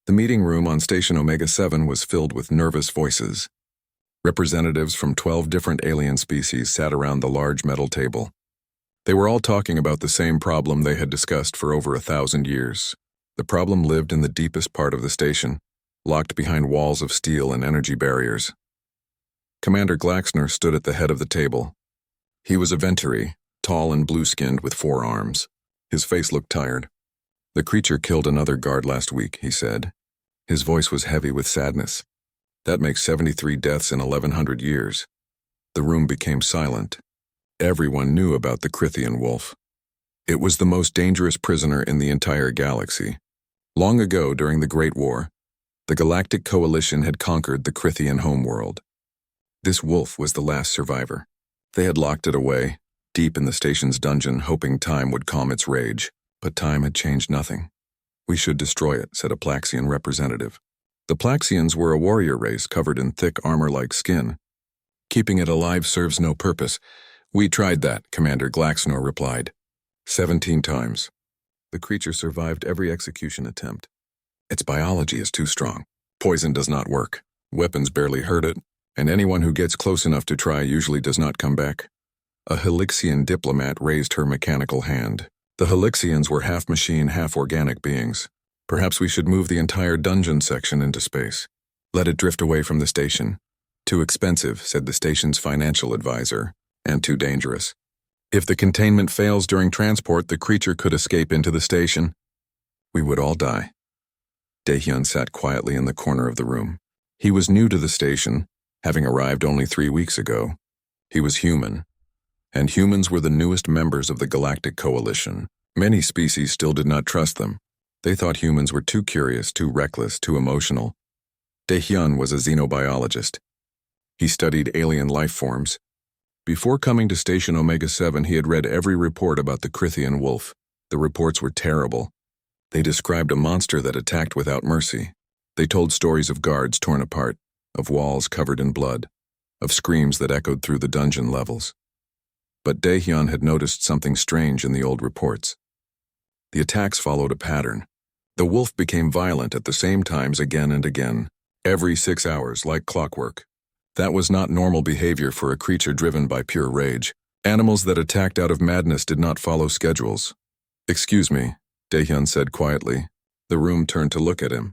The meeting room on Station Omega-7 was filled with nervous voices. Representatives from 12 different alien species sat around the large metal table. They were all talking about the same problem they had discussed for over 1,000 years. The problem lived in the deepest part of the station, locked behind walls of steel and energy barriers. Commander Glaxner stood at the head of the table. He was a Venturi, tall and blue-skinned with 4 arms. His face looked tired. "The creature killed another guard last week," he said. His voice was heavy with sadness. "That makes 73 deaths in 1,100 years. The room became silent. Everyone knew about the Crithian wolf. It was the most dangerous prisoner in the entire galaxy. Long ago, during the Great War, the Galactic Coalition had conquered the Crithian homeworld. This wolf was the last survivor. They had locked it away, deep in the station's dungeon, hoping time would calm its rage. But time had changed nothing. "We should destroy it," said a Plaxian representative. The Plaxians were a warrior race covered in thick armor-like skin. "Keeping it alive serves no purpose." "We tried that," Commander Glaxnor replied. 17 times. The creature survived every execution attempt. Its biology is too strong. Poison does not work. Weapons barely hurt it, and anyone who gets close enough to try usually does not come back. A Helixian diplomat raised her mechanical hand. The Helixians were half machine, half organic beings. "Perhaps we should move the entire dungeon section into space. Let it drift away from the station. Too expensive," said the station's financial advisor, "and too dangerous. If the containment fails during transport, the creature could escape into the station. We would all die." Daehyun sat quietly in the corner of the room. He was new to the station, having arrived only 3 weeks ago. He was human. And humans were the newest members of the Galactic Coalition. Many species still did not trust them. They thought humans were too curious, too reckless, too emotional. Daehyun was a xenobiologist. He studied alien life forms. Before coming to Station Omega-7, he had read every report about the Crithian wolf. The reports were terrible. They described a monster that attacked without mercy. They told stories of guards torn apart, of walls covered in blood, of screams that echoed through the dungeon levels. But Daehyun had noticed something strange in the old reports. The attacks followed a pattern. The wolf became violent at the same times again and again, every 6 hours, like clockwork. That was not normal behavior for a creature driven by pure rage. Animals that attacked out of madness did not follow schedules. "Excuse me," Daehyun said quietly. The room turned to look at him.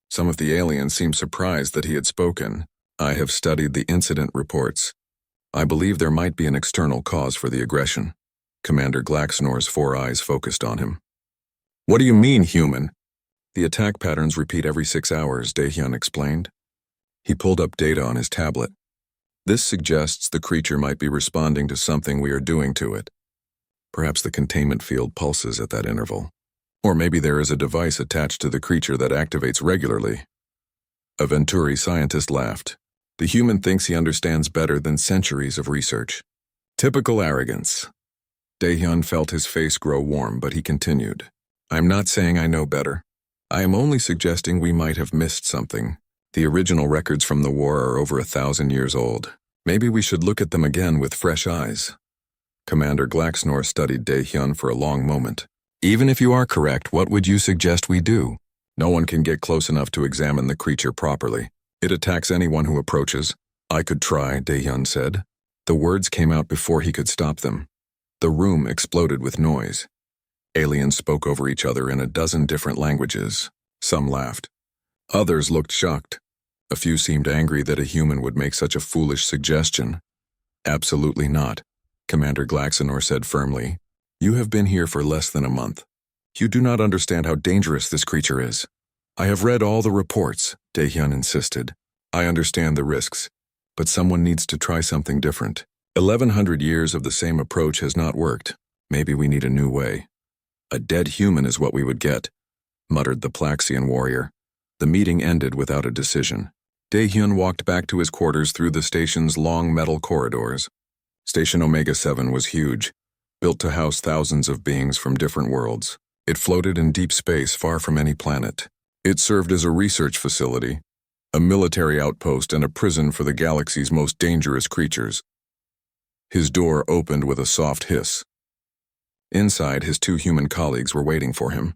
Some of the aliens seemed surprised that he had spoken. "I have studied the incident reports. I believe there might be an external cause for the aggression." Commander Glaxnor's 4 eyes focused on him. "What do you mean, human?" "The attack patterns repeat every 6 hours, Daehyun explained. He pulled up data on his tablet. "This suggests the creature might be responding to something we are doing to it. Perhaps the containment field pulses at that interval. Or maybe there is a device attached to the creature that activates regularly." A Venturi scientist laughed. "The human thinks he understands better than centuries of research." Typical arrogance. Daehyun felt his face grow warm, but he continued. "I'm not saying I know better. I am only suggesting we might have missed something. The original records from the war are over 1,000 years old. Maybe we should look at them again with fresh eyes." Commander Glaxnor studied Daehyun for a long moment. "Even if you are correct, what would you suggest we do?" "No one can get close enough to examine the creature properly. It attacks anyone who approaches." "I could try," Daehyun said. The words came out before he could stop them. The room exploded with noise. Aliens spoke over each other in a dozen different languages. Some laughed. Others looked shocked. A few seemed angry that a human would make such a foolish suggestion. "Absolutely not," Commander Glaxnor said firmly. "You have been here for less than a month. You do not understand how dangerous this creature is." "I have read all the reports," Daehyun insisted. "I understand the risks, but someone needs to try something different. 1,100 years of the same approach has not worked. Maybe we need a new way." "A dead human is what we would get," muttered the Plaxian warrior. The meeting ended without a decision. Daehyun walked back to his quarters through the station's long metal corridors. Station Omega-7 was huge, built to house thousands of beings from different worlds. It floated in deep space far from any planet. It served as a research facility, a military outpost, and a prison for the galaxy's most dangerous creatures. His door opened with a soft hiss. Inside, his 2 human colleagues were waiting for him.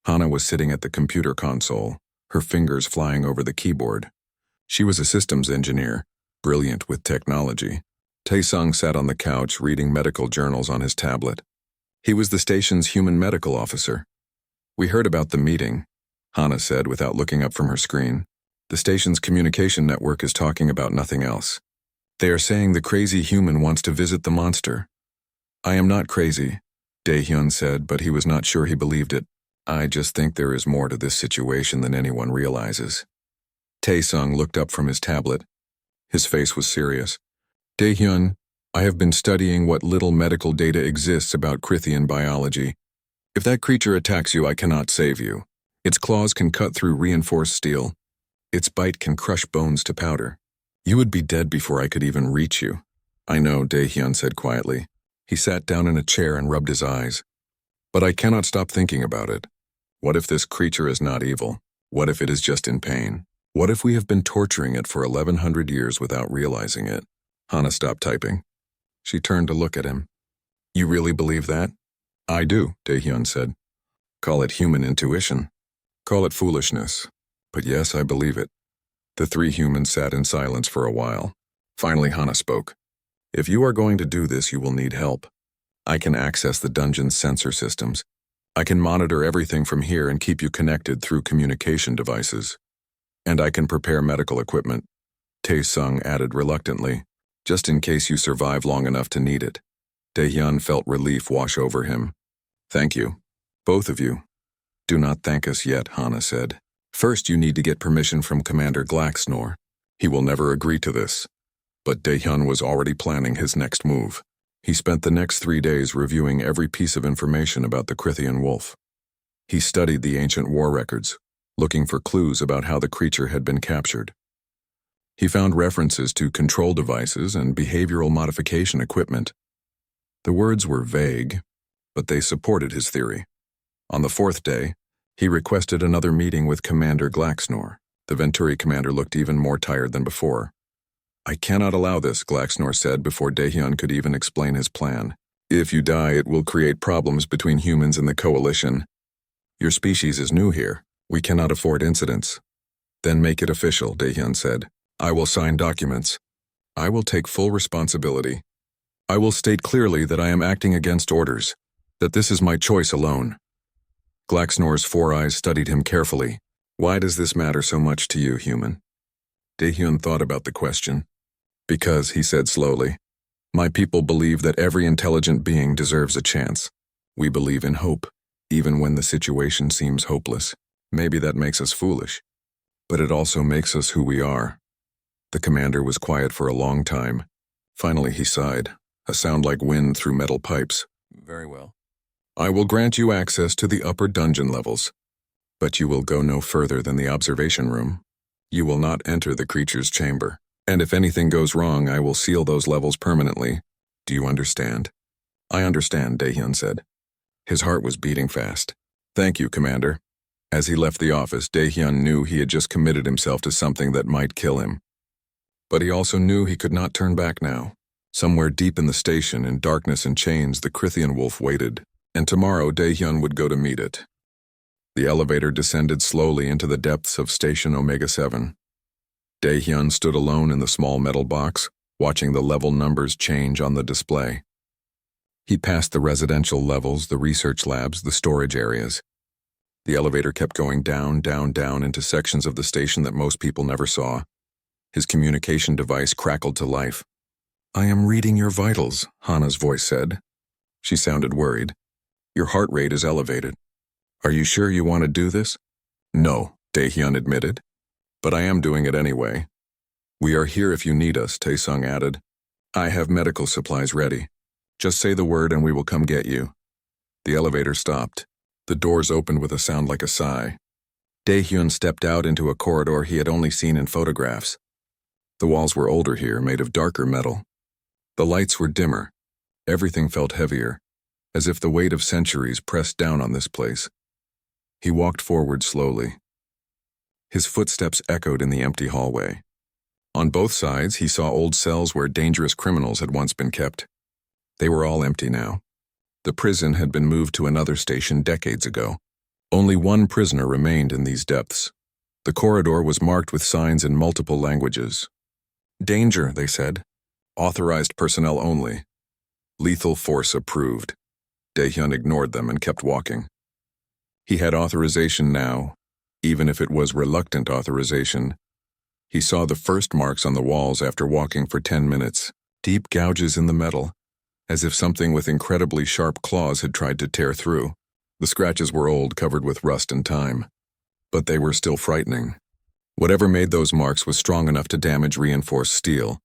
Hana was sitting at the computer console, her fingers flying over the keyboard. She was a systems engineer, brilliant with technology. Tae-sung sat on the couch reading medical journals on his tablet. He was the station's human medical officer. "We heard about the meeting," Hana said without looking up from her screen. "The station's communication network is talking about nothing else. They are saying the crazy human wants to visit the monster." "I am not crazy," Dae-hyun said, but he was not sure he believed it. "I just think there is more to this situation than anyone realizes." Tae-sung looked up from his tablet. His face was serious. "Dae-hyun, I have been studying what little medical data exists about Krithian biology. If that creature attacks you, I cannot save you. Its claws can cut through reinforced steel. Its bite can crush bones to powder. You would be dead before I could even reach you." "I know," Dae-hyun said quietly. He sat down in a chair and rubbed his eyes. "But I cannot stop thinking about it. What if this creature is not evil? What if it is just in pain? What if we have been torturing it for 1100 years without realizing it?" Hana stopped typing. She turned to look at him. "You really believe that?" "I do," Dae-hyun said. "Call it human intuition. Call it foolishness. But yes, I believe it." The three humans sat in silence for a while. Finally, Hana spoke. "If you are going to do this, you will need help. I can access the dungeon's sensor systems. I can monitor everything from here and keep you connected through communication devices. And I can prepare medical equipment," Tae-sung added reluctantly, "just in case you survive long enough to need it." Dae-hyun felt relief wash over him. "Thank you. Both of you." "Do not thank us yet," Hana said. "First you need to get permission from Commander Glaxnor. He will never agree to this." But Dae-hyun was already planning his next move. He spent the next 3 days reviewing every piece of information about the Krithian wolf. He studied the ancient war records, looking for clues about how the creature had been captured. He found references to control devices and behavioral modification equipment. The words were vague, but they supported his theory. On the 4th day, he requested another meeting with Commander Glaxnor. The Venturi commander looked even more tired than before. "I cannot allow this," Glaxnor said before Dae-hyun could even explain his plan. "If you die, it will create problems between humans and the coalition. Your species is new here. We cannot afford incidents." "Then make it official," Dae-hyun said. "I will sign documents. I will take full responsibility. I will state clearly that I am acting against orders, that this is my choice alone." Glaxnor's 4 eyes studied him carefully. "Why does this matter so much to you, human?" Dae-hyun thought about the question. "Because," he said slowly, "my people believe that every intelligent being deserves a chance. We believe in hope, even when the situation seems hopeless. Maybe that makes us foolish, but it also makes us who we are." The commander was quiet for a long time. Finally he sighed, a sound like wind through metal pipes. "Very well. I will grant you access to the upper dungeon levels, but you will go no further than the observation room. You will not enter the creature's chamber. And if anything goes wrong, I will seal those levels permanently. Do you understand?" "I understand," Dae-hyun said. His heart was beating fast. "Thank you, Commander." As he left the office, Dae-hyun knew he had just committed himself to something that might kill him. But he also knew he could not turn back now. Somewhere deep in the station, in darkness and chains, the Krithian wolf waited, and tomorrow Dae-hyun would go to meet it. The elevator descended slowly into the depths of Station Omega 7. Dae-hyun stood alone in the small metal box, watching the level numbers change on the display. He passed the residential levels, the research labs, the storage areas. The elevator kept going down, down, down into sections of the station that most people never saw. His communication device crackled to life. "I am reading your vitals," Hana's voice said. She sounded worried. "Your heart rate is elevated. Are you sure you want to do this?" "No," Dae-hyun admitted. "But I am doing it anyway." "We are here if you need us," Tae-sung added. "I have medical supplies ready. Just say the word and we will come get you." The elevator stopped. The doors opened with a sound like a sigh. Dae-hyun stepped out into a corridor he had only seen in photographs. The walls were older here, made of darker metal. The lights were dimmer. Everything felt heavier, as if the weight of centuries pressed down on this place. He walked forward slowly. His footsteps echoed in the empty hallway. On both sides, he saw old cells where dangerous criminals had once been kept. They were all empty now. The prison had been moved to another station decades ago. Only one prisoner remained in these depths. The corridor was marked with signs in multiple languages. Danger, they said. Authorized personnel only. Lethal force approved. Daehyun ignored them and kept walking. He had authorization now, even if it was reluctant authorization. He saw the first marks on the walls after walking for 10 minutes, deep gouges in the metal, as if something with incredibly sharp claws had tried to tear through. The scratches were old, covered with rust and time. But they were still frightening. Whatever made those marks was strong enough to damage reinforced steel.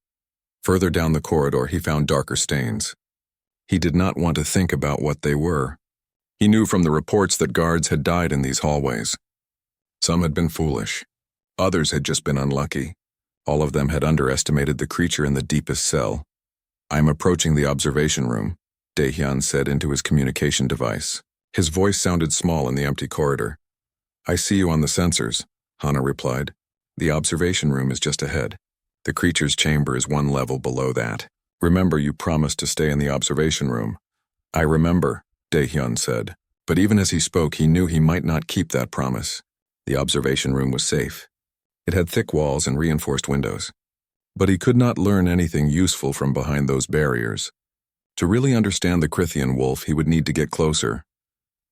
Further down the corridor, he found darker stains. He did not want to think about what they were. He knew from the reports that guards had died in these hallways. Some had been foolish. Others had just been unlucky. All of them had underestimated the creature in the deepest cell. "I'm approaching the observation room," Daehyun said into his communication device. His voice sounded small in the empty corridor. "I see you on the sensors," Hana replied. "The observation room is just ahead. The creature's chamber is one level below that. Remember, you promised to stay in the observation room." "I remember," Daehyun said. But even as he spoke, he knew he might not keep that promise. The observation room was safe. It had thick walls and reinforced windows. But he could not learn anything useful from behind those barriers. To really understand the Crithian wolf, he would need to get closer.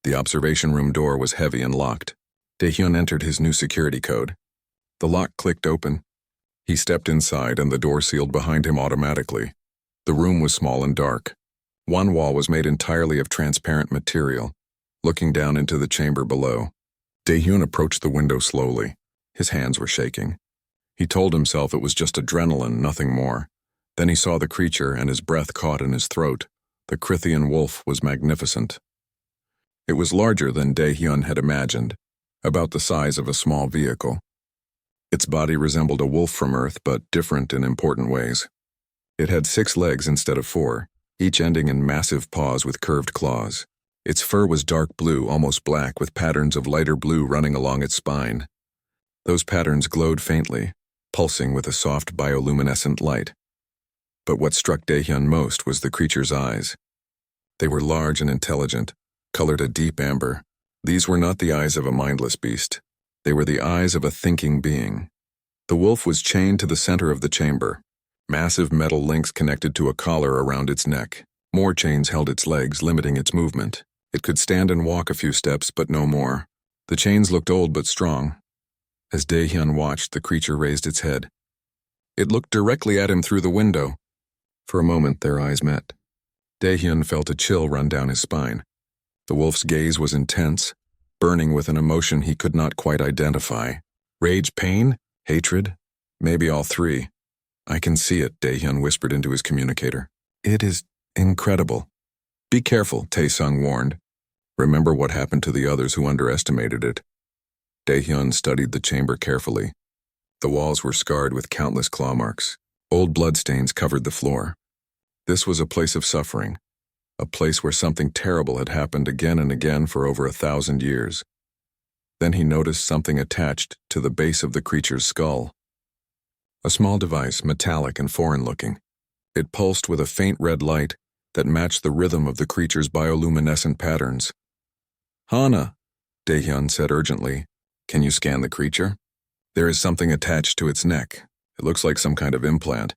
The observation room door was heavy and locked. Daehyun entered his new security code. The lock clicked open. He stepped inside and the door sealed behind him automatically. The room was small and dark. One wall was made entirely of transparent material, looking down into the chamber below. Daehyun approached the window slowly. His hands were shaking. He told himself it was just adrenaline, nothing more. Then he saw the creature and his breath caught in his throat. The Crithian wolf was magnificent. It was larger than Daehyun had imagined, about the size of a small vehicle. Its body resembled a wolf from Earth, but different in important ways. It had 6 legs instead of 4, each ending in massive paws with curved claws. Its fur was dark blue, almost black, with patterns of lighter blue running along its spine. Those patterns glowed faintly, pulsing with a soft bioluminescent light. But what struck Daehyun most was the creature's eyes. They were large and intelligent, colored a deep amber. These were not the eyes of a mindless beast. They were the eyes of a thinking being. The wolf was chained to the center of the chamber. Massive metal links connected to a collar around its neck. More chains held its legs, limiting its movement. It could stand and walk a few steps, but no more. The chains looked old but strong. As Daehyun watched, the creature raised its head. It looked directly at him through the window. For a moment, their eyes met. Daehyun felt a chill run down his spine. The wolf's gaze was intense, burning with an emotion he could not quite identify. Rage, pain, hatred? Maybe all three. "I can see it," Daehyun whispered into his communicator. "It is incredible." "Be careful," Taesung warned. "Remember what happened to the others who underestimated it." Daehyun studied the chamber carefully. The walls were scarred with countless claw marks. Old bloodstains covered the floor. This was a place of suffering, a place where something terrible had happened again and again for over 1,000 years. Then he noticed something attached to the base of the creature's skull. A small device, metallic and foreign-looking. It pulsed with a faint red light that matched the rhythm of the creature's bioluminescent patterns. "Hana," Daehyun said urgently, "can you scan the creature? There is something attached to its neck. It looks like some kind of implant."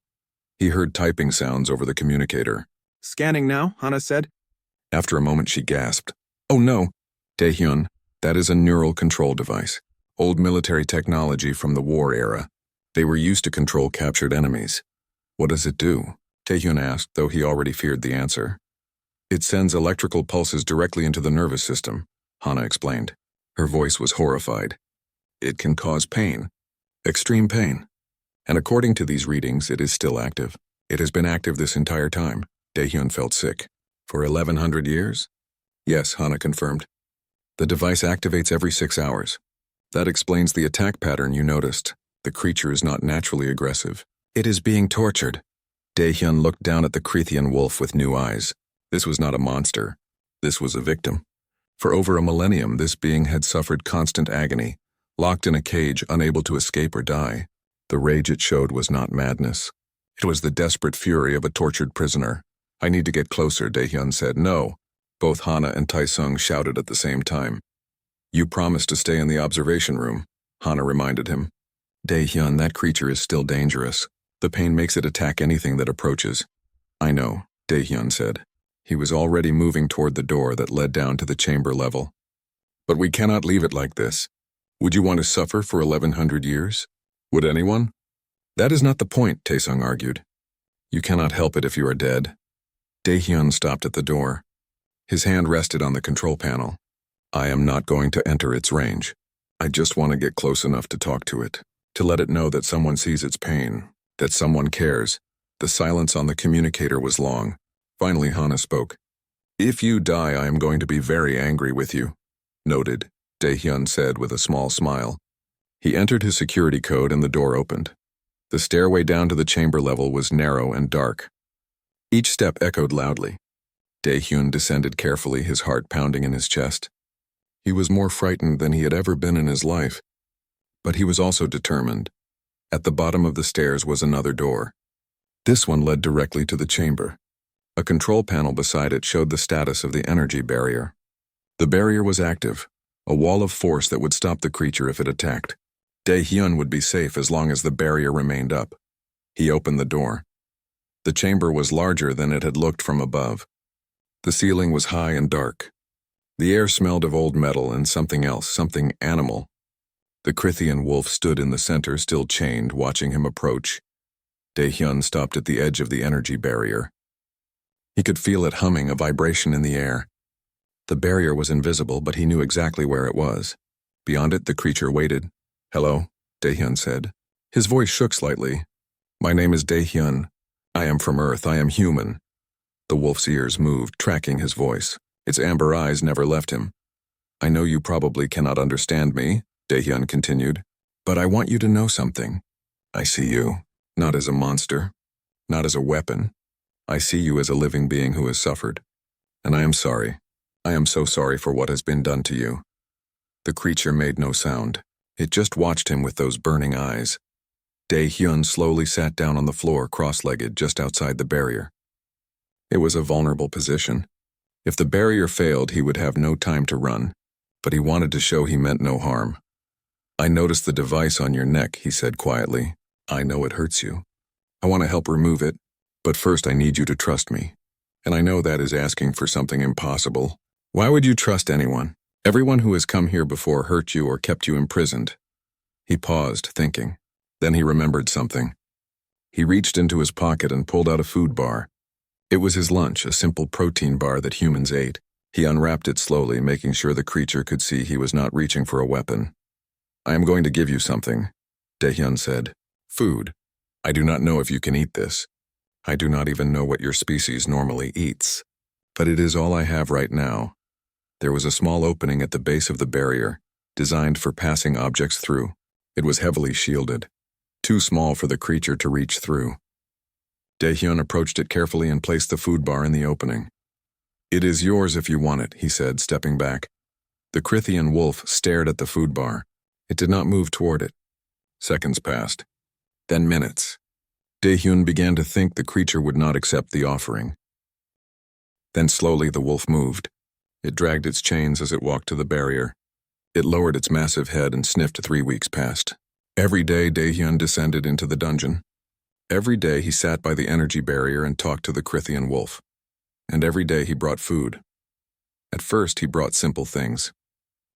He heard typing sounds over the communicator. "Scanning now," Hana said. After a moment she gasped. "Oh no, Daehyun, that is a neural control device. Old military technology from the war era. They were used to control captured enemies." "What does it do?" Daehyun asked, though he already feared the answer. "It sends electrical pulses directly into the nervous system," Hana explained. Her voice was horrified. "It can cause pain. Extreme pain. And according to these readings, it is still active. It has been active this entire time." Daehyun felt sick. "For 1,100 years?" "Yes," Hana confirmed. "The device activates every 6 hours. That explains the attack pattern you noticed. The creature is not naturally aggressive. It is being tortured." Daehyun looked down at the Crithian wolf with new eyes. This was not a monster. This was a victim. For over a millennium, this being had suffered constant agony, locked in a cage, unable to escape or die. The rage it showed was not madness. It was the desperate fury of a tortured prisoner. "I need to get closer," Daehyun said. "No," both Hana and Taesung shouted at the same time. "You promised to stay in the observation room," Hana reminded him. Dae-hyun, that creature is still dangerous. The pain makes it attack anything that approaches. I know, Dae-hyun said. He was already moving toward the door that led down to the chamber level. But we cannot leave it like this. Would you want to suffer for 1100 years? Would anyone? That is not the point, Taesung argued. You cannot help it if you are dead. Dae-hyun stopped at the door. His hand rested on the control panel. I am not going to enter its range. I just want to get close enough to talk to it, to let it know that someone sees its pain, that someone cares. The silence on the communicator was long. Finally, Hana spoke. If you die, I am going to be very angry with you. Noted, Dae-hyun said with a small smile. He entered his security code and the door opened. The stairway down to the chamber level was narrow and dark. Each step echoed loudly. Dae-hyun descended carefully, his heart pounding in his chest. He was more frightened than he had ever been in his life. But he was also determined. At the bottom of the stairs was another door. This one led directly to the chamber. A control panel beside it showed the status of the energy barrier. The barrier was active, a wall of force that would stop the creature if it attacked. Dae-hyun would be safe as long as the barrier remained up. He opened the door. The chamber was larger than it had looked from above. The ceiling was high and dark. The air smelled of old metal and something else, something animal. The Crithian wolf stood in the center, still chained, watching him approach. Dae-hyun stopped at the edge of the energy barrier. He could feel it humming, a vibration in the air. The barrier was invisible, but he knew exactly where it was. Beyond it, the creature waited. Hello, Dae-hyun said. His voice shook slightly. My name is Dae-hyun. I am from Earth. I am human. The wolf's ears moved, tracking his voice. Its amber eyes never left him. I know you probably cannot understand me, Dae-hyun continued, but I want you to know something. I see you, not as a monster, not as a weapon. I see you as a living being who has suffered. And I am sorry. I am so sorry for what has been done to you. The creature made no sound. It just watched him with those burning eyes. Dae-hyun slowly sat down on the floor, cross-legged, just outside the barrier. It was a vulnerable position. If the barrier failed, he would have no time to run, but he wanted to show he meant no harm. I noticed the device on your neck, he said quietly. I know it hurts you. I want to help remove it, but first I need you to trust me. And I know that is asking for something impossible. Why would you trust anyone? Everyone who has come here before hurt you or kept you imprisoned. He paused, thinking. Then he remembered something. He reached into his pocket and pulled out a food bar. It was his lunch, a simple protein bar that humans ate. He unwrapped it slowly, making sure the creature could see he was not reaching for a weapon. I am going to give you something, Dae-hyun said. Food. I do not know if you can eat this. I do not even know what your species normally eats. But it is all I have right now. There was a small opening at the base of the barrier, designed for passing objects through. It was heavily shielded, too small for the creature to reach through. Dae-hyun approached it carefully and placed the food bar in the opening. It is yours if you want it, he said, stepping back. The Crithian wolf stared at the food bar. It did not move toward it. Seconds passed. Then minutes. Dae-hyun began to think the creature would not accept the offering. Then slowly the wolf moved. It dragged its chains as it walked to the barrier. It lowered its massive head and sniffed. 3 weeks passed. Every day Dae-hyun descended into the dungeon. Every day he sat by the energy barrier and talked to the Crithian wolf. And every day he brought food. At first he brought simple things.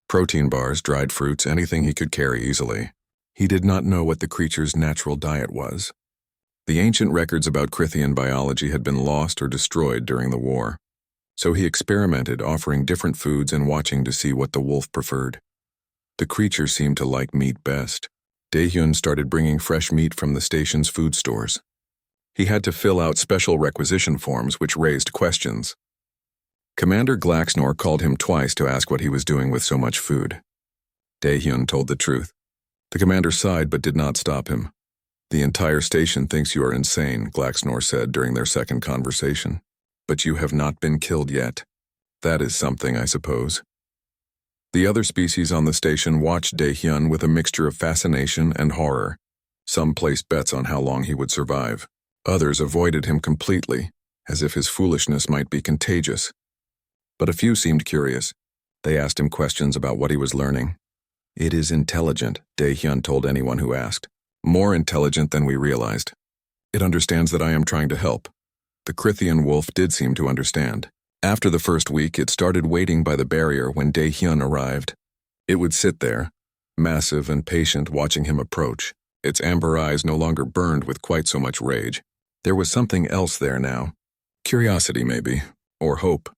Protein bars, dried fruits, anything he could carry easily. He did not know what the creature's natural diet was. The ancient records about Crithian biology had been lost or destroyed during the war. So he experimented, offering different foods and watching to see what the wolf preferred. The creature seemed to like meat best. Dae-hyun started bringing fresh meat from the station's food stores. He had to fill out special requisition forms which raised questions. Commander Glaxnor called him twice to ask what he was doing with so much food. Dae-hyun told the truth. The commander sighed but did not stop him. The entire station thinks you are insane, Glaxnor said during their second conversation. But you have not been killed yet. That is something, I suppose. The other species on the station watched Dae-hyun with a mixture of fascination and horror. Some placed bets on how long he would survive. Others avoided him completely, as if his foolishness might be contagious. But a few seemed curious. They asked him questions about what he was learning. It is intelligent, Dae-hyun told anyone who asked. More intelligent than we realized. It understands that I am trying to help. The Krithian wolf did seem to understand. After the first week, it started waiting by the barrier when Dae-hyun arrived. It would sit there, massive and patient, watching him approach. Its amber eyes no longer burned with quite so much rage. There was something else there now. Curiosity, maybe, or hope.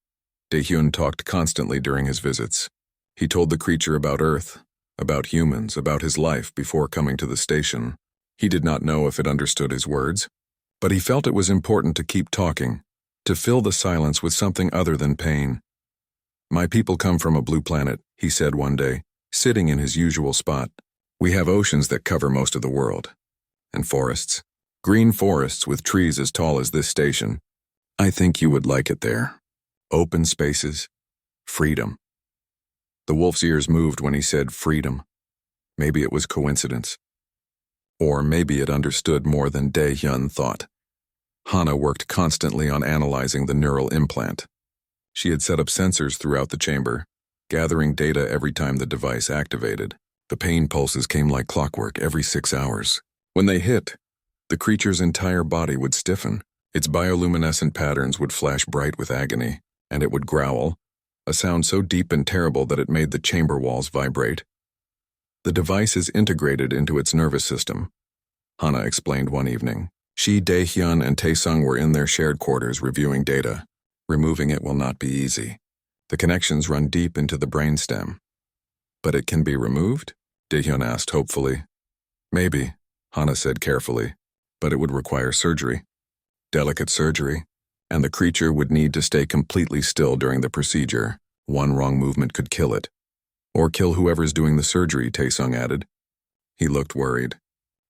Dae-hyun talked constantly during his visits. He told the creature about Earth, about humans, about his life before coming to the station. He did not know if it understood his words, but he felt it was important to keep talking, to fill the silence with something other than pain. My people come from a blue planet, he said one day, sitting in his usual spot. We have oceans that cover most of the world. And forests. Green forests with trees as tall as this station. I think you would like it there. Open spaces. Freedom. The wolf's ears moved when he said freedom. Maybe it was coincidence. Or maybe it understood more than Dae-hyun thought. Hana worked constantly on analyzing the neural implant. She had set up sensors throughout the chamber, gathering data every time the device activated. The pain pulses came like clockwork every 6 hours. When they hit, the creature's entire body would stiffen. Its bioluminescent patterns would flash bright with agony, and it would growl, a sound so deep and terrible that it made the chamber walls vibrate. The device is integrated into its nervous system, Hana explained one evening. She, Dae-hyun, and Tae-sung were in their shared quarters reviewing data. Removing it will not be easy. The connections run deep into the brainstem. But it can be removed? Dae-hyun asked hopefully. Maybe, Hana said carefully, but it would require surgery. Delicate surgery, and the creature would need to stay completely still during the procedure. One wrong movement could kill it. Or kill whoever's doing the surgery, Tae-sung added. He looked worried.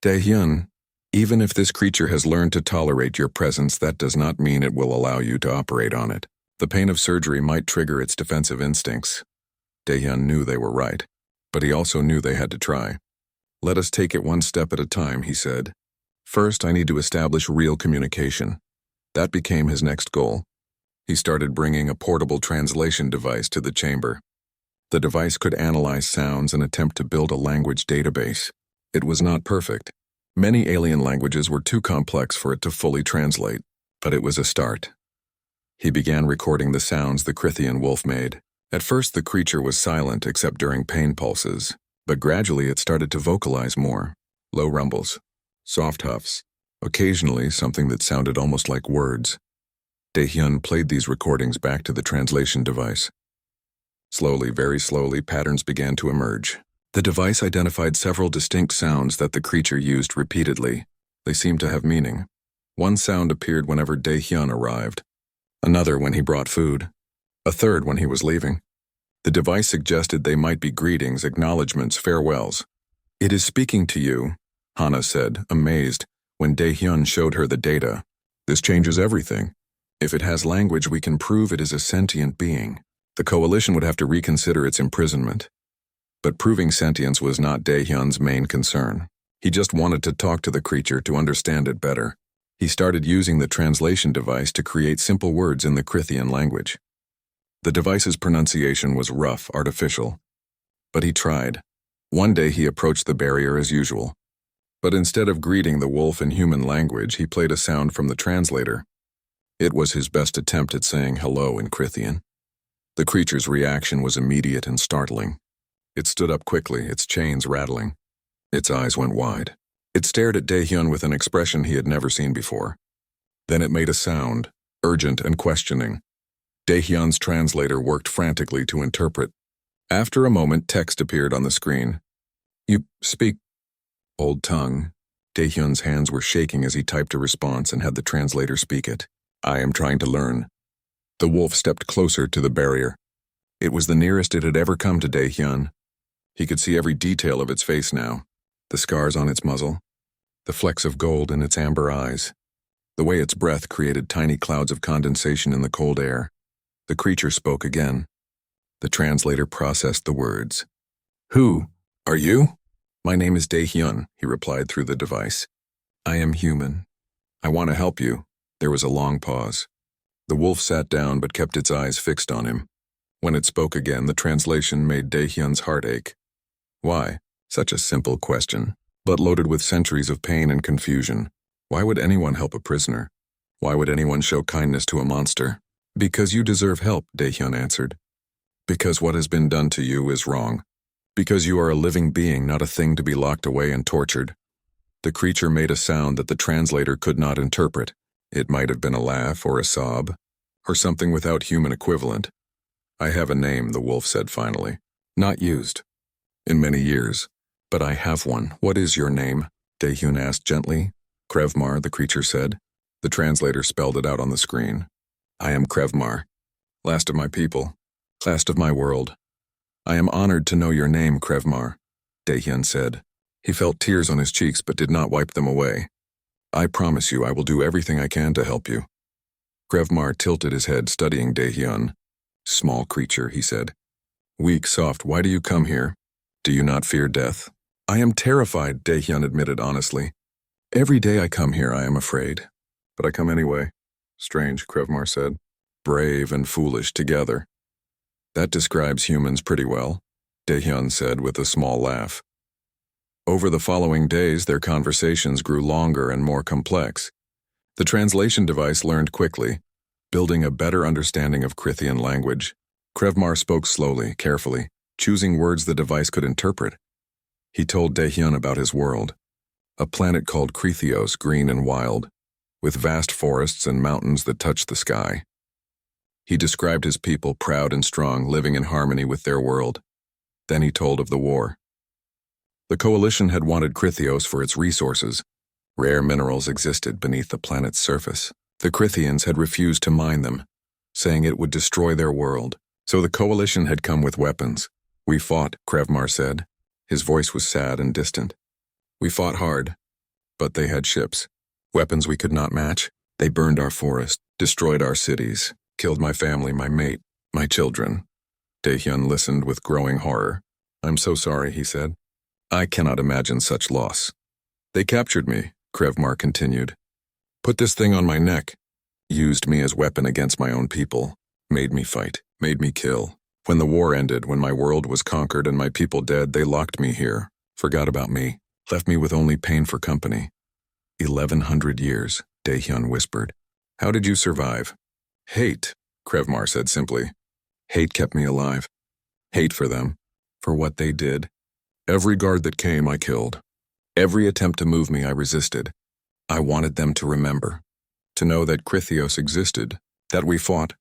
Dae-hyun, even if this creature has learned to tolerate your presence, that does not mean it will allow you to operate on it. The pain of surgery might trigger its defensive instincts. Dae-hyun knew they were right, but he also knew they had to try. Let us take it one step at a time, he said. First, I need to establish real communication. That became his next goal. He started bringing a portable translation device to the chamber. The device could analyze sounds and attempt to build a language database. It was not perfect. Many alien languages were too complex for it to fully translate, but it was a start. He began recording the sounds the Krithian wolf made. At first, the creature was silent except during pain pulses, but gradually it started to vocalize more. Low rumbles, soft huffs, occasionally something that sounded almost like words. Dae-hyun played these recordings back to the translation device. Slowly, very slowly, patterns began to emerge. The device identified several distinct sounds that the creature used repeatedly. They seemed to have meaning. One sound appeared whenever Dae-hyun arrived, another when he brought food, a third when he was leaving. The device suggested they might be greetings, acknowledgments, farewells. It is speaking to you, Hana said, amazed, when Dae-hyun showed her the data. This changes everything. If it has language, we can prove it is a sentient being. The coalition would have to reconsider its imprisonment. But proving sentience was not Dae-hyun's main concern. He just wanted to talk to the creature to understand it better. He started using the translation device to create simple words in the Krithian language. The device's pronunciation was rough, artificial. But he tried. One day he approached the barrier as usual. But instead of greeting the wolf in human language, he played a sound from the translator. It was his best attempt at saying hello in Krithian. The creature's reaction was immediate and startling. It stood up quickly, its chains rattling. Its eyes went wide. It stared at Dae-hyun with an expression he had never seen before. Then it made a sound, urgent and questioning. Dae-hyun's translator worked frantically to interpret. After a moment, text appeared on the screen. You speak Old Tongue. Dae-hyun's hands were shaking as he typed a response and had the translator speak it. I am trying to learn. The wolf stepped closer to the barrier. It was the nearest it had ever come to Dae-hyun. He could see every detail of its face now. The scars on its muzzle, the flecks of gold in its amber eyes, the way its breath created tiny clouds of condensation in the cold air. The creature spoke again. The translator processed the words. Who are you? My name is Dae-hyun, he replied through the device. I am human. I want to help you. There was a long pause. The wolf sat down but kept its eyes fixed on him. When it spoke again, the translation made Dae-hyun's heart ache. Why? Such a simple question, but loaded with centuries of pain and confusion. Why would anyone help a prisoner? Why would anyone show kindness to a monster? Because you deserve help, Daehyun answered. Because what has been done to you is wrong. Because you are a living being, not a thing to be locked away and tortured. The creature made a sound that the translator could not interpret. It might have been a laugh or a sob, or something without human equivalent. I have a name, the wolf said finally. Not used. In many years. But I have one. What is your name? Daehyun asked gently. Krevmar, the creature said. The translator spelled it out on the screen. I am Krevmar. Last of my people. Last of my world. I am honored to know your name, Krevmar, Daehyun said. He felt tears on his cheeks but did not wipe them away. I promise you I will do everything I can to help you. Krevmar tilted his head, studying Daehyun. Small creature, he said. Weak, soft, why do you come here? Do you not fear death? I am terrified, Daehyun admitted honestly. Every day I come here I am afraid. But I come anyway. Strange, Krevmar said. Brave and foolish together. That describes humans pretty well, Daehyun said with a small laugh. Over the following days, their conversations grew longer and more complex. The translation device learned quickly, building a better understanding of Krithian language. Krevmar spoke slowly, carefully, choosing words the device could interpret. He told Daehyun about his world, a planet called Krithios, green and wild, with vast forests and mountains that touched the sky. He described his people, proud and strong, living in harmony with their world. Then he told of the war. The coalition had wanted Krithios for its resources. Rare minerals existed beneath the planet's surface. The Krithians had refused to mine them, saying it would destroy their world. So the coalition had come with weapons. We fought, Krevmar said. His voice was sad and distant. We fought hard, but they had ships. Weapons we could not match. They burned our forest, destroyed our cities, killed my family, my mate, my children. Daehyun listened with growing horror. I'm so sorry, he said. I cannot imagine such loss. They captured me, Krevmar continued. Put this thing on my neck. Used me as weapon against my own people. Made me fight. Made me kill. When the war ended, when my world was conquered and my people dead, they locked me here. Forgot about me. Left me with only pain for company. 1100 years, Daehyun whispered. How did you survive? Hate, Krevmar said simply. Hate kept me alive. Hate for them. For what they did. Every guard that came, I killed. Every attempt to move me, I resisted. I wanted them to remember. To know that Krithios existed. That we fought.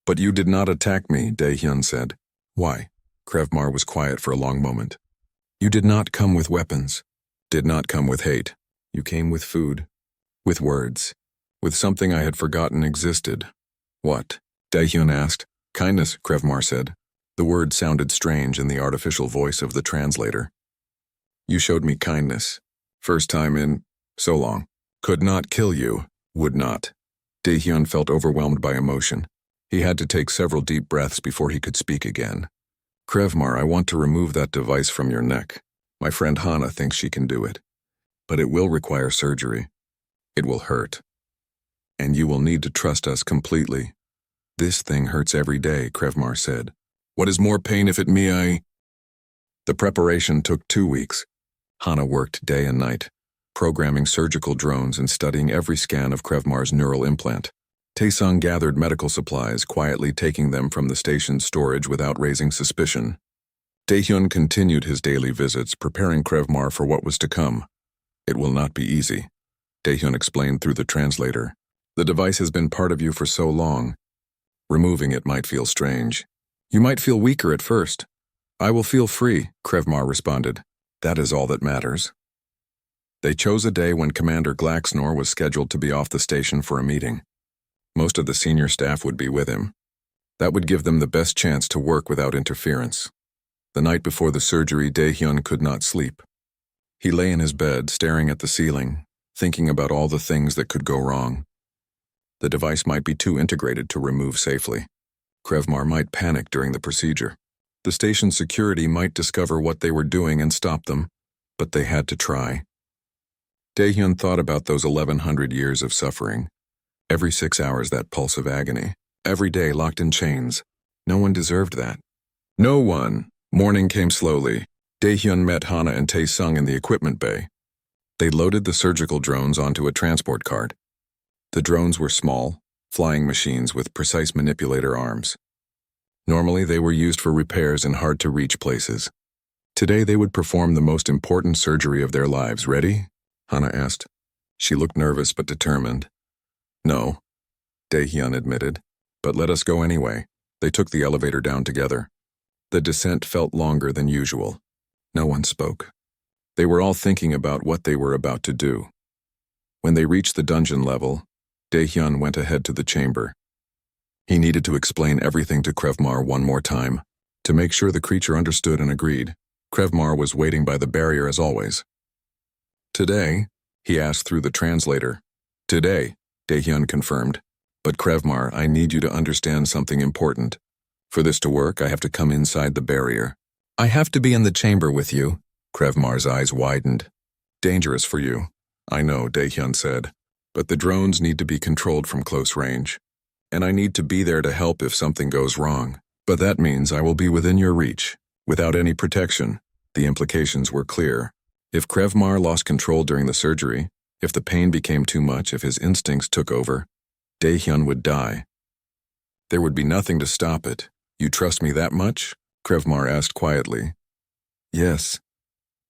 But you did not attack me, Daehyun said. Why? Krevmar was quiet for a long moment. You did not come with weapons. Did not come with hate. You came with food. With words. With something I had forgotten existed. What? Daehyun asked. Kindness, Krevmar said. The word sounded strange in the artificial voice of the translator. You showed me kindness. First time in so long. Could not kill you. Would not. Daehyun felt overwhelmed by emotion. He had to take several deep breaths before he could speak again. Krevmar, I want to remove that device from your neck. My friend Hana thinks she can do it. But it will require surgery. It will hurt. And you will need to trust us completely. This thing hurts every day, Krevmar said. What is more pain if it me? The preparation took 2 weeks. Hana worked day and night, programming surgical drones and studying every scan of Krevmar's neural implant. Taesung gathered medical supplies, quietly taking them from the station's storage without raising suspicion. Daehyun continued his daily visits, preparing Krevmar for what was to come. It will not be easy, Daehyun explained through the translator. The device has been part of you for so long. Removing it might feel strange. You might feel weaker at first. I will feel free, Krevmar responded. That is all that matters. They chose a day when Commander Glaxnor was scheduled to be off the station for a meeting. Most of the senior staff would be with him. That would give them the best chance to work without interference. The night before the surgery, Daehyun could not sleep. He lay in his bed, staring at the ceiling, thinking about all the things that could go wrong. The device might be too integrated to remove safely. Krevmar might panic during the procedure. The station's security might discover what they were doing and stop them, but they had to try. Daehyun thought about those 1100 years of suffering. Every 6 hours that pulse of agony. Every day locked in chains. No one deserved that. No one. Morning came slowly. Daehyun met Hana and Tae-sung in the equipment bay. They loaded the surgical drones onto a transport cart. The drones were small, flying machines with precise manipulator arms. Normally, they were used for repairs in hard-to-reach places. Today, they would perform the most important surgery of their lives. Ready? Hana asked. She looked nervous but determined. No, Daehyun admitted, but let us go anyway. They took the elevator down together. The descent felt longer than usual. No one spoke. They were all thinking about what they were about to do. When they reached the dungeon level, Daehyun went ahead to the chamber. He needed to explain everything to Krevmar one more time, to make sure the creature understood and agreed. Krevmar was waiting by the barrier as always. Today, he asked through the translator. Today, Daehyun confirmed. But Krevmar, I need you to understand something important. For this to work, I have to come inside the barrier. I have to be in the chamber with you. Krevmar's eyes widened. Dangerous for you. I know, Daehyun said. But the drones need to be controlled from close range. And I need to be there to help if something goes wrong. But that means I will be within your reach, without any protection. The implications were clear. If Krevmar lost control during the surgery, if the pain became too much, if his instincts took over, Daehyun would die. There would be nothing to stop it. You trust me that much? Krevmar asked quietly. Yes,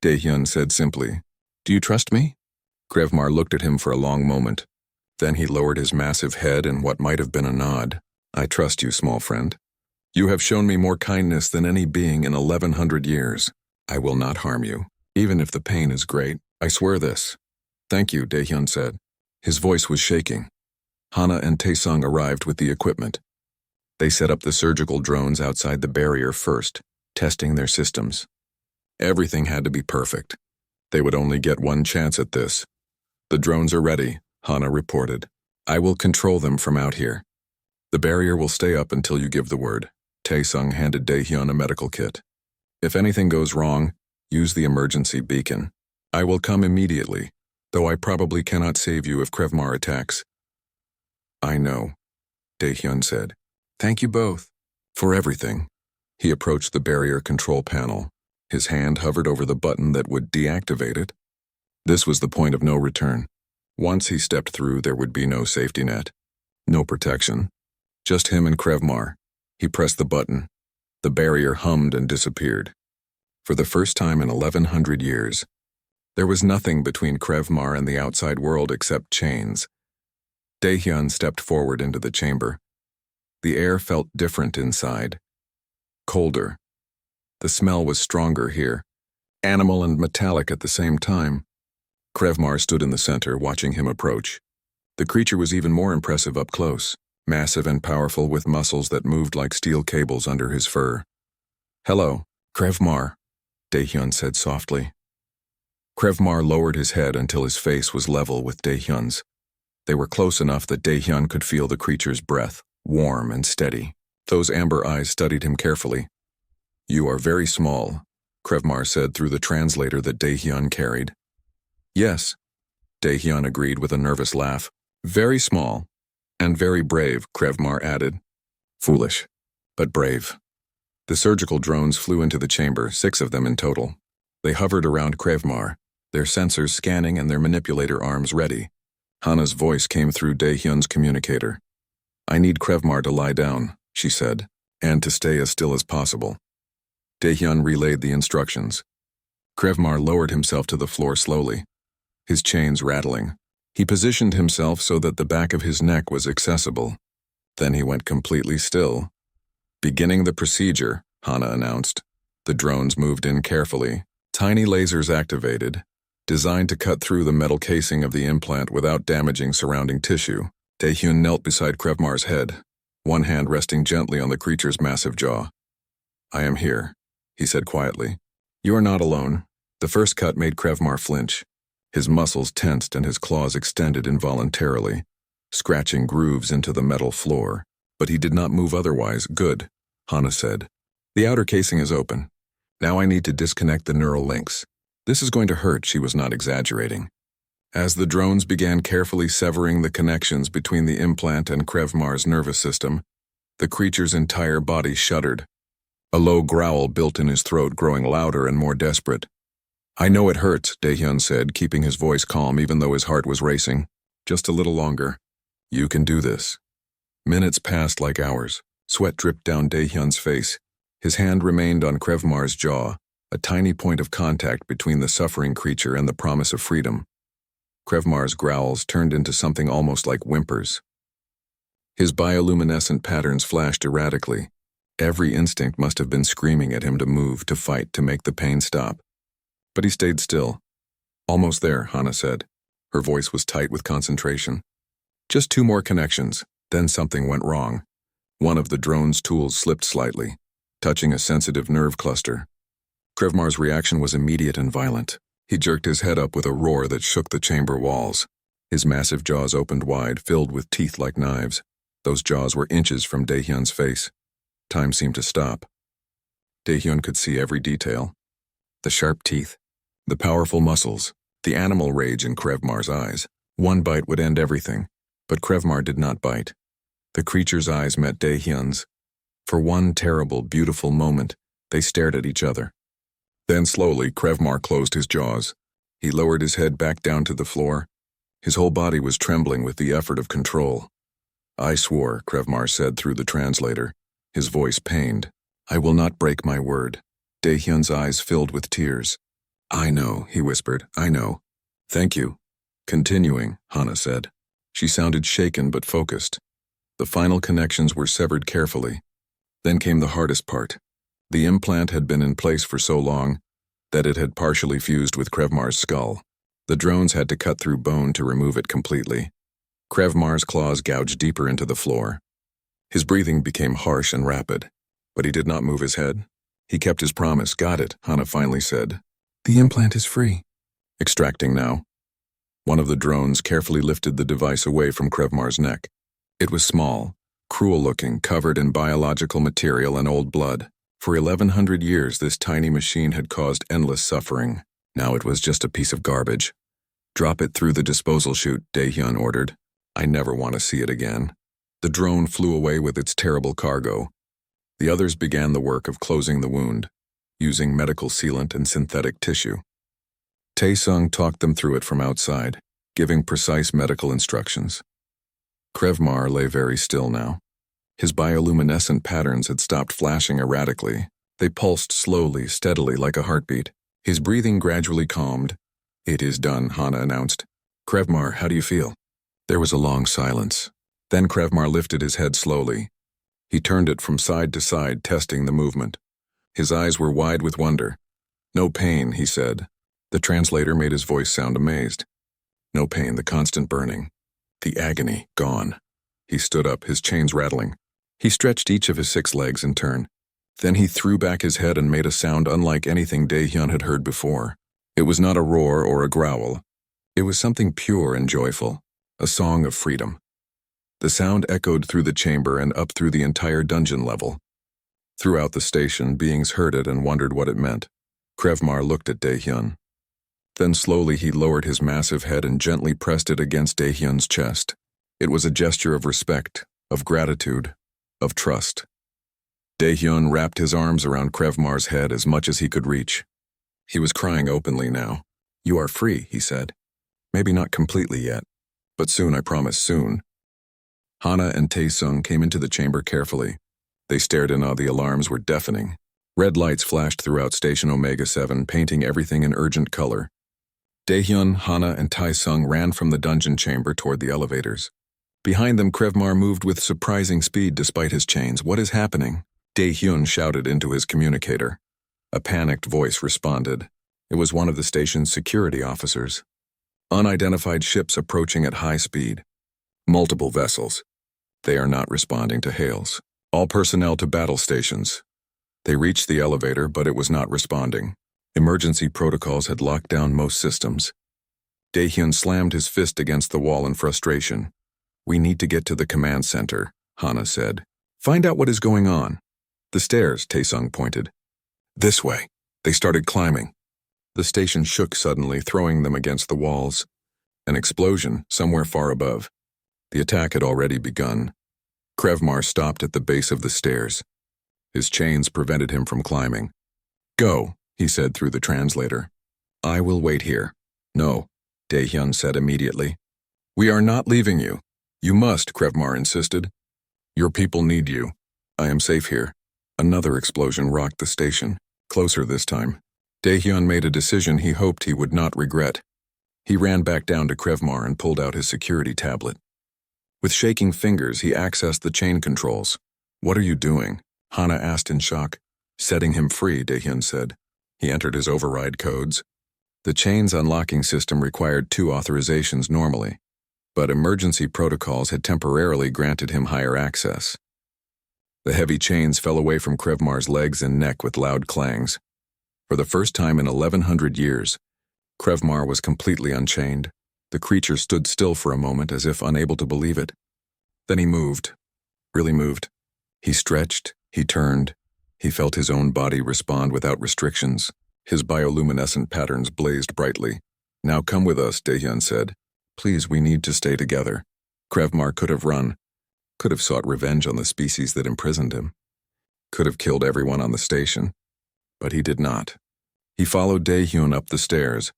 Daehyun said simply. Do you trust me? Krevmar looked at him for a long moment. Then he lowered his massive head in what might have been a nod. I trust you, small friend. You have shown me more kindness than any being in 1100 years. I will not harm you, even if the pain is great. I swear this. Thank you, Daehyun said. His voice was shaking. Hana and Tae-sung arrived with the equipment. They set up the surgical drones outside the barrier first, testing their systems. Everything had to be perfect. They would only get one chance at this. The drones are ready, Hana reported. I will control them from out here. The barrier will stay up until you give the word. Tae-sung handed Daehyun a medical kit. If anything goes wrong, use the emergency beacon. I will come immediately, though I probably cannot save you if Krevmar attacks. I know, Daehyun said. Thank you both. For everything. He approached the barrier control panel. His hand hovered over the button that would deactivate it. This was the point of no return. Once he stepped through, there would be no safety net. No protection. Just him and Krevmar. He pressed the button. The barrier hummed and disappeared. For the first time in 1100 years, there was nothing between Krevmar and the outside world except chains. Daehyun stepped forward into the chamber. The air felt different inside. Colder. The smell was stronger here, animal and metallic at the same time. Krevmar stood in the center, watching him approach. The creature was even more impressive up close, massive and powerful with muscles that moved like steel cables under his fur. Hello, Krevmar, Daehyun said softly. Krevmar lowered his head until his face was level with Daehyun's. They were close enough that Daehyun could feel the creature's breath, warm and steady. Those amber eyes studied him carefully. You are very small, Krevmar said through the translator that Daehyun carried. Yes, Daehyun agreed with a nervous laugh. Very small, and very brave, Krevmar added. Foolish, but brave. The surgical drones flew into the chamber, 6 of them in total. They hovered around Krevmar, their sensors scanning and their manipulator arms ready. Hana's voice came through Daehyun's communicator. I need Krevmar to lie down, she said, and to stay as still as possible. Daehyun relayed the instructions. Krevmar lowered himself to the floor slowly, his chains rattling. He positioned himself so that the back of his neck was accessible. Then he went completely still. Beginning the procedure, Hana announced. The drones moved in carefully. Tiny lasers activated, designed to cut through the metal casing of the implant without damaging surrounding tissue. Daehyun knelt beside Krevmar's head, one hand resting gently on the creature's massive jaw. I am here, he said quietly. You are not alone. The first cut made Krevmar flinch. His muscles tensed and his claws extended involuntarily, scratching grooves into the metal floor. But he did not move otherwise. Good, Hana said. The outer casing is open. Now I need to disconnect the neural links. This is going to hurt, she was not exaggerating. As the drones began carefully severing the connections between the implant and Krevmar's nervous system, the creature's entire body shuddered. A low growl built in his throat, growing louder and more desperate. "I know it hurts," Daehyun said, keeping his voice calm even though his heart was racing. "Just a little longer. You can do this." Minutes passed like hours. Sweat dripped down Daehyun's face. His hand remained on Krevmar's jaw, a tiny point of contact between the suffering creature and the promise of freedom. Krevmar's growls turned into something almost like whimpers. His bioluminescent patterns flashed erratically. Every instinct must have been screaming at him to move, to fight, to make the pain stop. But he stayed still. "Almost there," Hana said. Her voice was tight with concentration. "Just 2 more connections." Then something went wrong. One of the drone's tools slipped slightly, touching a sensitive nerve cluster. Krevmar's reaction was immediate and violent. He jerked his head up with a roar that shook the chamber walls. His massive jaws opened wide, filled with teeth like knives. Those jaws were inches from Daehyun's face. Time seemed to stop. Daehyun could see every detail. The sharp teeth, the powerful muscles, the animal rage in Krevmar's eyes. One bite would end everything, but Krevmar did not bite. The creature's eyes met Daehyun's. For one terrible, beautiful moment, they stared at each other. Then slowly, Krevmar closed his jaws. He lowered his head back down to the floor. His whole body was trembling with the effort of control. "I swore," Krevmar said through the translator, his voice pained. "I will not break my word." Daehyun's eyes filled with tears. "I know," he whispered. "I know." "Thank you." "Continuing," Hana said. She sounded shaken but focused. The final connections were severed carefully. Then came the hardest part. The implant had been in place for so long that it had partially fused with Krevmar's skull. The drones had to cut through bone to remove it completely. Krevmar's claws gouged deeper into the floor. His breathing became harsh and rapid, but he did not move his head. He kept his promise. "Got it," Hana finally said. "The implant is free." "Extracting now." One of the drones carefully lifted the device away from Krevmar's neck. It was small, cruel-looking, covered in biological material and old blood. For 1100 years, this tiny machine had caused endless suffering. Now it was just a piece of garbage. "Drop it through the disposal chute," Daehyun ordered. "I never want to see it again." The drone flew away with its terrible cargo. The others began the work of closing the wound, using medical sealant and synthetic tissue. Taesung talked them through it from outside, giving precise medical instructions. Krevmar lay very still now. His bioluminescent patterns had stopped flashing erratically. They pulsed slowly, steadily, like a heartbeat. His breathing gradually calmed. "It is done," Hana announced. "Krevmar, how do you feel?" There was a long silence. Then Krevmar lifted his head slowly. He turned it from side to side, testing the movement. His eyes were wide with wonder. "No pain," he said. The translator made his voice sound amazed. "No pain, the constant burning. The agony, gone." He stood up, his chains rattling. He stretched each of his 6 legs in turn. Then he threw back his head and made a sound unlike anything Daehyun had heard before. It was not a roar or a growl. It was something pure and joyful, a song of freedom. The sound echoed through the chamber and up through the entire dungeon level. Throughout the station, beings heard it and wondered what it meant. Krevmar looked at Daehyun. Then slowly he lowered his massive head and gently pressed it against Daehyun's chest. It was a gesture of respect, of gratitude, of trust. Daehyun wrapped his arms around Krevmar's head as much as he could reach. He was crying openly now. "You are free," he said. "Maybe not completely yet, but soon, I promise, soon." Hana and Taesung came into the chamber carefully. They stared in awe. The alarms were deafening. Red lights flashed throughout Station Omega 7, painting everything in urgent color. Daehyun, Hana, and Taesung ran from the dungeon chamber toward the elevators. Behind them, Krevmar moved with surprising speed despite his chains. "What is happening?" Daehyun shouted into his communicator. A panicked voice responded. It was one of the station's security officers. "Unidentified ships approaching at high speed. Multiple vessels. They are not responding to hails. All personnel to battle stations." They reached the elevator, but it was not responding. Emergency protocols had locked down most systems. Daehyun slammed his fist against the wall in frustration. "We need to get to the command center," Hana said. "Find out what is going on." "The stairs," Taesung pointed. "This way." They started climbing. The station shook suddenly, throwing them against the walls. An explosion, somewhere far above. The attack had already begun. Krevmar stopped at the base of the stairs. His chains prevented him from climbing. "Go," he said through the translator. "I will wait here." "No," Daehyun said immediately. "We are not leaving you. You must," Krevmar insisted. "Your people need you. I am safe here." Another explosion rocked the station, closer this time. Daehyun made a decision he hoped he would not regret. He ran back down to Krevmar and pulled out his security tablet. With shaking fingers, he accessed the chain controls. "What are you doing?" Hana asked in shock. "Setting him free," Daehyun said. He entered his override codes. The chain's unlocking system required 2 authorizations normally, but emergency protocols had temporarily granted him higher access. The heavy chains fell away from Krevmar's legs and neck with loud clangs. For the first time in 1100 years, Krevmar was completely unchained. The creature stood still for a moment as if unable to believe it. Then he moved. Really moved. He stretched, he turned. He felt his own body respond without restrictions. His bioluminescent patterns blazed brightly. "Now come with us," Daehyun said. "Please, we need to stay together." Krevmar could have run, could have sought revenge on the species that imprisoned him, could have killed everyone on the station, but he did not. He followed Daehyun up the stairs.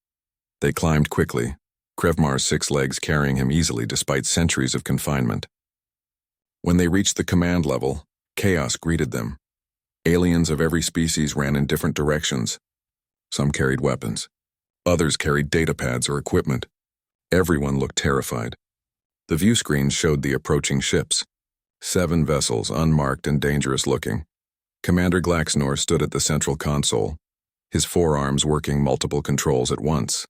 They climbed quickly, Krevmar's 6 legs carrying him easily despite centuries of confinement. When they reached the command level, chaos greeted them. Aliens of every species ran in different directions. Some carried weapons. Others carried datapads or equipment. Everyone looked terrified. The view screens showed the approaching ships. 7 vessels, unmarked and dangerous looking. Commander Glaxnor stood at the central console, his forearms working multiple controls at once.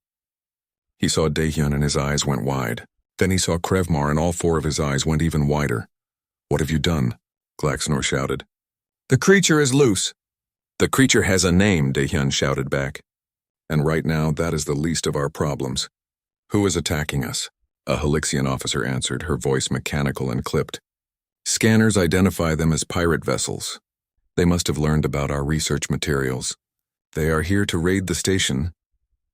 He saw Daehyun and his eyes went wide. Then he saw Krevmar and all 4 of his eyes went even wider. "What have you done?" Glaxnor shouted. "The creature is loose." "The creature has a name," Daehyun shouted back. "And right now, that is the least of our problems." "Who is attacking us?" A Halixian officer answered, her voice mechanical and clipped. "Scanners identify them as pirate vessels. They must have learned about our research materials. They are here to raid the station."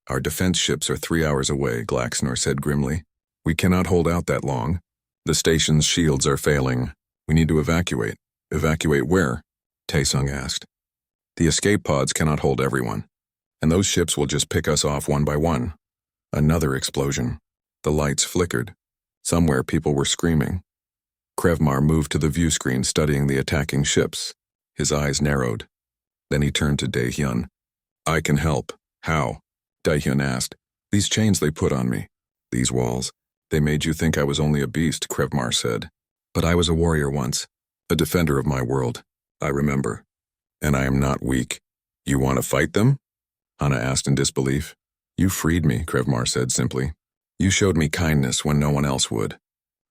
"Our defense ships are 3 hours away," Glaxnor said grimly. "We cannot hold out that long. The station's shields are failing. We need to evacuate." "Evacuate where?" Taesung asked. "The escape pods cannot hold everyone, and those ships will just pick us off one by one." Another explosion. The lights flickered. Somewhere people were screaming. Krevmar moved to the view screen studying the attacking ships. His eyes narrowed. Then he turned to Daehyun. "I can help." "How?" Daehyun asked. "These chains they put on me. These walls. They made you think I was only a beast," Krevmar said. "But I was a warrior once. A defender of my world. I remember. And I am not weak." "You want to fight them?" Hana asked in disbelief. "You freed me," Krevmar said simply. "You showed me kindness when no one else would.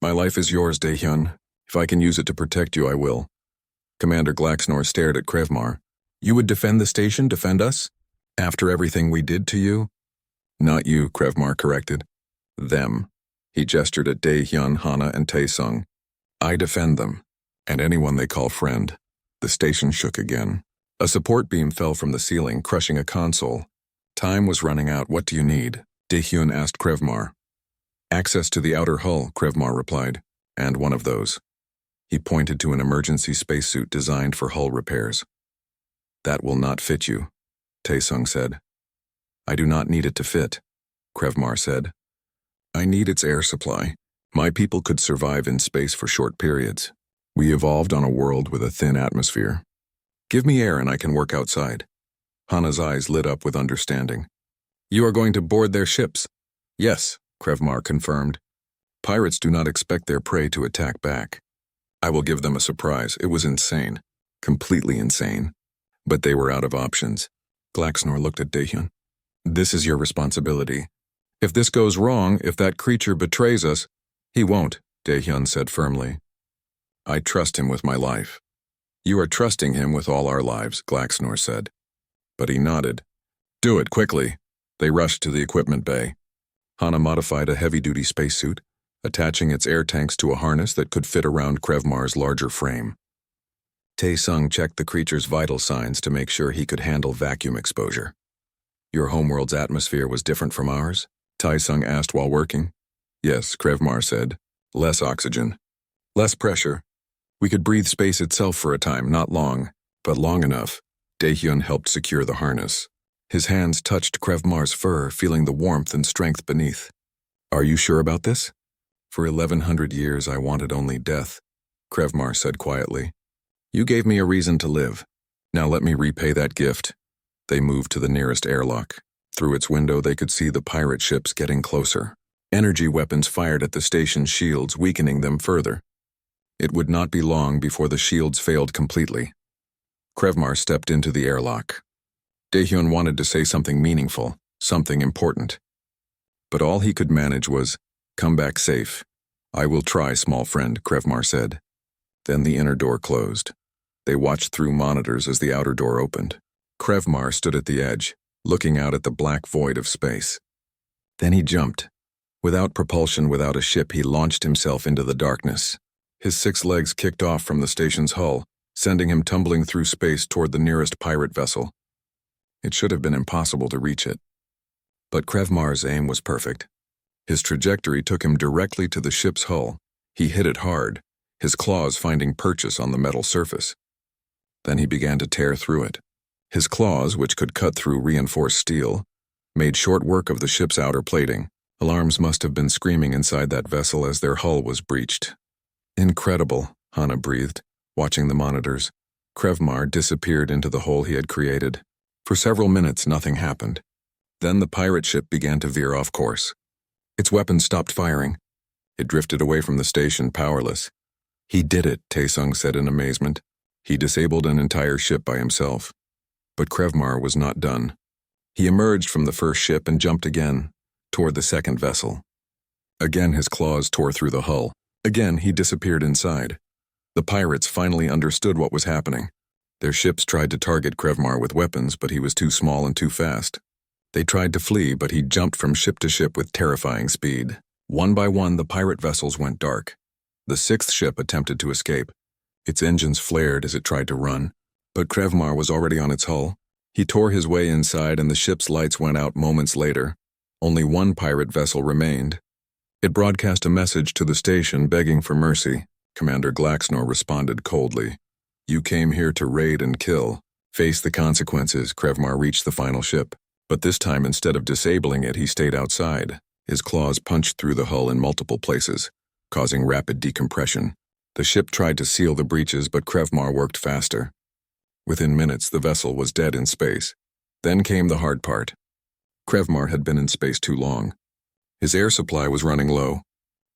My life is yours, Daehyun. If I can use it to protect you, I will." Commander Glaxnor stared at Krevmar. "You would defend the station, defend us? After everything we did to you?" "Not you," Krevmar corrected. "Them." He gestured at Daehyun, Hana, and Taesung. "I defend them, and anyone they call friend." The station shook again. A support beam fell from the ceiling, crushing a console. "Time was running out. What do you need?" Daehyun asked Krevmar. "Access to the outer hull," Krevmar replied, "and one of those." He pointed to an emergency spacesuit designed for hull repairs. "That will not fit you," Taesung said. "I do not need it to fit," Krevmar said. "I need its air supply. My people could survive in space for short periods. We evolved on a world with a thin atmosphere. Give me air and I can work outside." Hana's eyes lit up with understanding. "You are going to board their ships?" "Yes," Krevmar confirmed. "Pirates do not expect their prey to attack back. I will give them a surprise." It was insane. Completely insane. But they were out of options. Glaxnor looked at Daehyun. "This is your responsibility. If this goes wrong, if that creature betrays us—" "He won't," Daehyun said firmly. "I trust him with my life." "You are trusting him with all our lives," Glaxnor said. But he nodded. "Do it, quickly." They rushed to the equipment bay. Hana modified a heavy-duty spacesuit, attaching its air tanks to a harness that could fit around Krevmar's larger frame. Taesung checked the creature's vital signs to make sure he could handle vacuum exposure. "Your homeworld's atmosphere was different from ours?" Taesung asked while working. "Yes," Krevmar said. "Less oxygen. Less pressure. We could breathe space itself for a time, not long. But long enough, Daehyun helped secure the harness. His hands touched Krevmar's fur, feeling the warmth and strength beneath. "Are you sure about this?" "For 1100 years I wanted only death," Krevmar said quietly. "You gave me a reason to live. Now let me repay that gift." They moved to the nearest airlock. Through its window they could see the pirate ships getting closer. Energy weapons fired at the station's shields, weakening them further. It would not be long before the shields failed completely. Krevmar stepped into the airlock. Daehyun wanted to say something meaningful, something important. But all he could manage was, "Come back safe." "I will try, small friend," Krevmar said. Then the inner door closed. They watched through monitors as the outer door opened. Krevmar stood at the edge, looking out at the black void of space. Then he jumped. Without propulsion, without a ship, he launched himself into the darkness. His 6 legs kicked off from the station's hull, sending him tumbling through space toward the nearest pirate vessel. It should have been impossible to reach it. But Krevmar's aim was perfect. His trajectory took him directly to the ship's hull. He hit it hard, his claws finding purchase on the metal surface. Then he began to tear through it. His claws, which could cut through reinforced steel, made short work of the ship's outer plating. Alarms must have been screaming inside that vessel as their hull was breached. "Incredible," Hana breathed, watching the monitors. Krevmar disappeared into the hole he had created. For several minutes, nothing happened. Then the pirate ship began to veer off course. Its weapons stopped firing. It drifted away from the station, powerless. "He did it," Taesung said in amazement. He disabled an entire ship by himself. But Krevmar was not done. He emerged from the first ship and jumped again, toward the second vessel. Again his claws tore through the hull. Again he disappeared inside. The pirates finally understood what was happening. Their ships tried to target Krevmar with weapons, but he was too small and too fast. They tried to flee, but he jumped from ship to ship with terrifying speed. One by one, the pirate vessels went dark. The 6th ship attempted to escape. Its engines flared as it tried to run, but Krevmar was already on its hull. He tore his way inside and the ship's lights went out moments later. Only one pirate vessel remained. It broadcast a message to the station begging for mercy. Commander Glaxnor responded coldly. "You came here to raid and kill. Face the consequences." Krevmar reached the final ship. But this time, instead of disabling it, he stayed outside. His claws punched through the hull in multiple places, causing rapid decompression. The ship tried to seal the breaches, but Krevmar worked faster. Within minutes, the vessel was dead in space. Then came the hard part. Krevmar had been in space too long. His air supply was running low.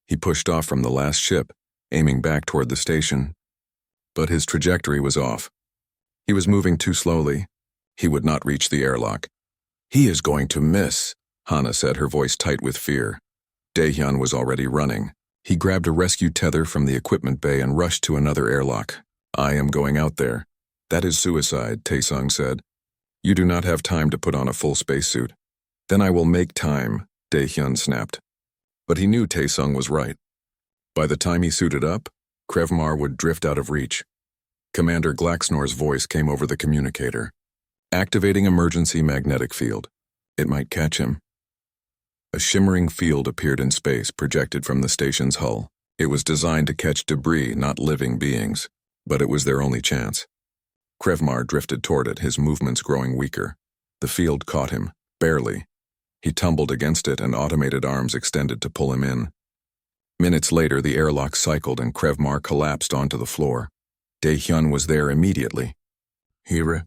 He pushed off from the last ship, aiming back toward the station. But his trajectory was off. He was moving too slowly. He would not reach the airlock. "He is going to miss," Hana said, her voice tight with fear. Daehyun was already running. He grabbed a rescue tether from the equipment bay and rushed to another airlock. "I am going out there." "That is suicide," Taesung said. "You do not have time to put on a full spacesuit." "Then I will make time," Daehyun snapped. But he knew Taesung was right. By the time he suited up, Krevmar would drift out of reach. Commander Glaxnor's voice came over the communicator. "Activating emergency magnetic field. It might catch him." A shimmering field appeared in space, projected from the station's hull. It was designed to catch debris, not living beings, but it was their only chance. Krevmar drifted toward it, his movements growing weaker. The field caught him, barely. He tumbled against it and automated arms extended to pull him in. Minutes later, the airlock cycled and Krevmar collapsed onto the floor. Daehyun was there immediately. "Hira,"